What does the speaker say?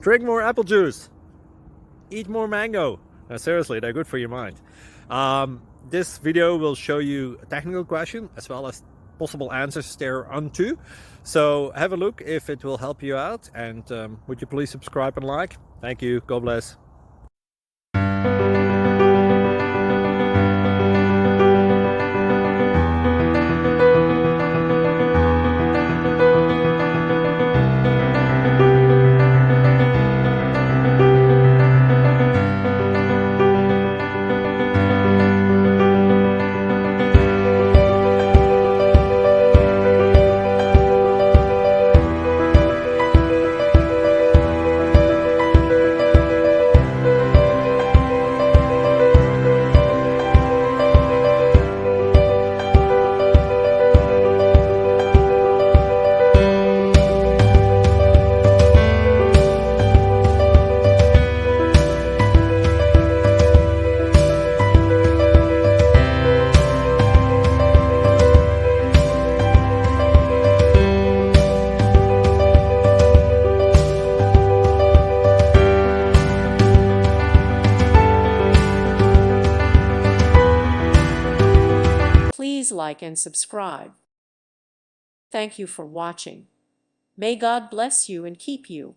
Drink more apple juice. Eat more mango. Seriously, they're good for your mind. This video will show you a technical question as well as possible answers thereunto. So have a look if it will help you out, and would you please subscribe and like? Thank you. God bless. Please like and subscribe. Thank you for watching. May God bless you and keep you.